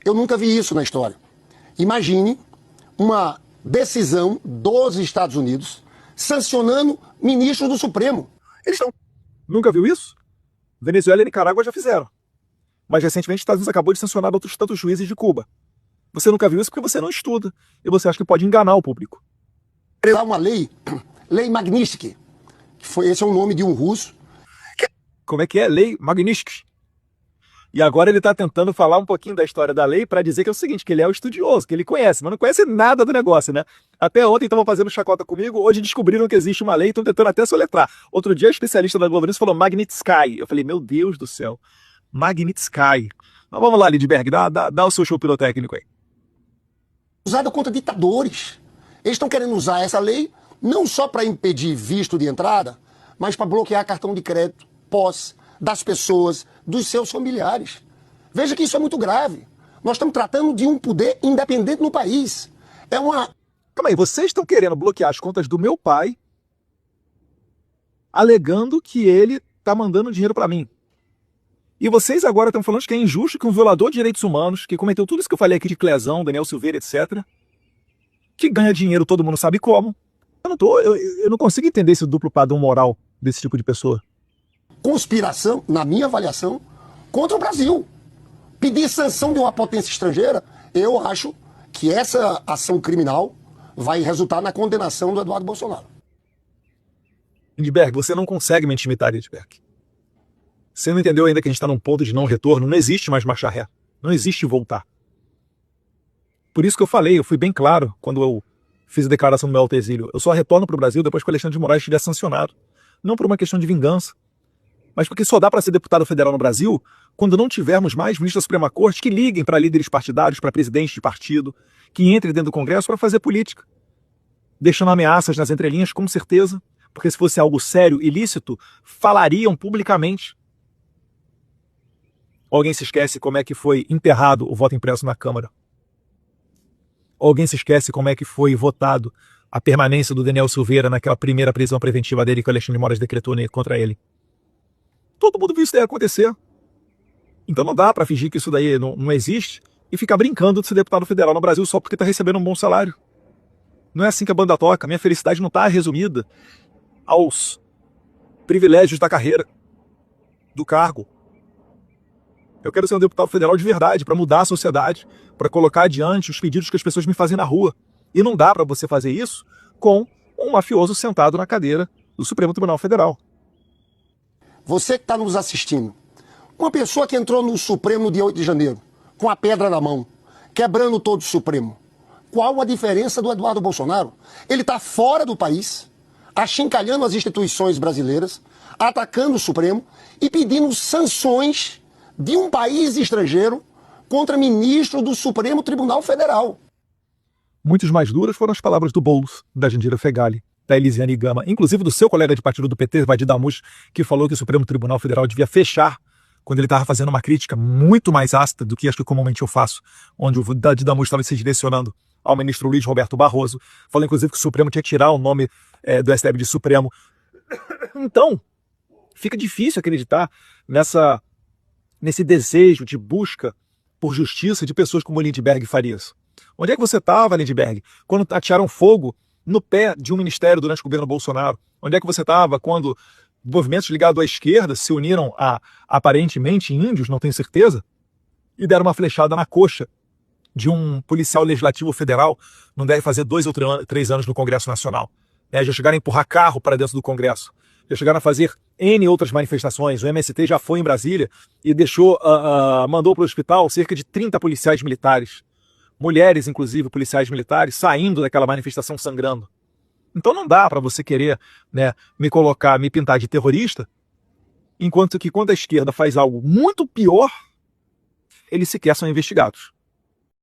Eu nunca vi isso na história. Imagine uma decisão dos Estados Unidos sancionando ministros do Supremo. Eles estão. Nunca viu isso? Venezuela e Nicarágua já fizeram. Mas recentemente os Estados Unidos acabou de sancionar outros tantos juízes de Cuba. Você nunca viu isso porque você não estuda. E você acha que pode enganar o público. Há uma lei, Lei Magnitsky, esse é o nome de um russo. Como é que é? Lei Magnitsky. E agora ele está tentando falar um pouquinho da história da lei para dizer que é o seguinte, que ele é o estudioso, que ele conhece, mas não conhece nada do negócio, né? Até ontem estavam fazendo chacota comigo, hoje descobriram que existe uma lei e estão tentando até soletrar. Outro dia, a especialista da Globo News falou Magnitsky. Eu falei, meu Deus do céu, Magnitsky. Mas vamos lá, Lindbergh, dá o seu show pirotécnico aí. Usado contra ditadores. Eles estão querendo usar essa lei não só para impedir visto de entrada, mas para bloquear cartão de crédito, posse das pessoas, dos seus familiares. Veja que isso é muito grave. Nós estamos tratando de um poder independente no país. É uma... Calma aí, vocês estão querendo bloquear as contas do meu pai, alegando que ele está mandando dinheiro para mim. E vocês agora estão falando que é injusto que um violador de direitos humanos, que cometeu tudo isso que eu falei aqui de Clezão, Daniel Silveira, etc., que ganha dinheiro todo mundo sabe como. Eu não consigo entender esse duplo padrão moral desse tipo de pessoa. Conspiração, na minha avaliação, contra o Brasil. Pedir sanção de uma potência estrangeira, eu acho que essa ação criminal vai resultar na condenação do Eduardo Bolsonaro. Lindbergh, você não consegue me intimidar, Lindbergh. Você não entendeu ainda que a gente está num ponto de não retorno? Não existe mais marcha ré. Não existe voltar. Por isso que eu falei, eu fui bem claro quando eu fiz a declaração do meu alto exílio. Eu só retorno para o Brasil depois que o Alexandre de Moraes estiver sancionado. Não por uma questão de vingança, mas porque só dá para ser deputado federal no Brasil quando não tivermos mais ministros da Suprema Corte que liguem para líderes partidários, para presidentes de partido, que entrem dentro do Congresso para fazer política. Deixando ameaças nas entrelinhas, com certeza, porque se fosse algo sério, ilícito, falariam publicamente. Alguém se esquece como é que foi enterrado o voto impresso na Câmara? Alguém se esquece como é que foi votado a permanência do Daniel Silveira naquela primeira prisão preventiva dele que o Alexandre de Moraes decretou contra ele? Todo mundo viu isso daí acontecer. Então não dá para fingir que isso daí não existe e ficar brincando de ser deputado federal no Brasil só porque está recebendo um bom salário. Não é assim que a banda toca. Minha felicidade não está resumida aos privilégios da carreira, do cargo. Eu quero ser um deputado federal de verdade, para mudar a sociedade, para colocar adiante os pedidos que as pessoas me fazem na rua. E não dá para você fazer isso com um mafioso sentado na cadeira do Supremo Tribunal Federal. Você que está nos assistindo, uma pessoa que entrou no Supremo no dia 8 de janeiro, com a pedra na mão, quebrando todo o Supremo, qual a diferença do Eduardo Bolsonaro? Ele está fora do país, achincalhando as instituições brasileiras, atacando o Supremo e pedindo sanções de um país estrangeiro contra ministro do Supremo Tribunal Federal. Muitas mais duras foram as palavras do Boulos, da Jandira Fegali, da Elisiane Gama, inclusive do seu colega de partido do PT, Vadir Damus, que falou que o Supremo Tribunal Federal devia fechar quando ele estava fazendo uma crítica muito mais ácida do que acho que comumente eu faço, onde o Vadir Damus estava se direcionando ao ministro Luiz Roberto Barroso. Falou inclusive que o Supremo tinha que tirar o nome do STF de Supremo. Então, fica difícil acreditar nesse desejo de busca por justiça de pessoas como Lindbergh Farias. Onde é que você estava, Lindbergh, quando atearam fogo no pé de um ministério durante o governo Bolsonaro? Onde é que você estava quando movimentos ligados à esquerda se uniram a, aparentemente, índios, não tenho certeza, e deram uma flechada na coxa de um policial legislativo federal, não deve fazer 2 ou 3 anos no Congresso Nacional? Já chegaram a empurrar carro para dentro do Congresso. Já chegaram a fazer N outras manifestações. O MST já foi em Brasília e mandou para o hospital cerca de 30 policiais militares. Mulheres, inclusive, policiais militares, saindo daquela manifestação sangrando. Então não dá para você querer, me pintar de terrorista, enquanto que quando a esquerda faz algo muito pior, eles sequer são investigados.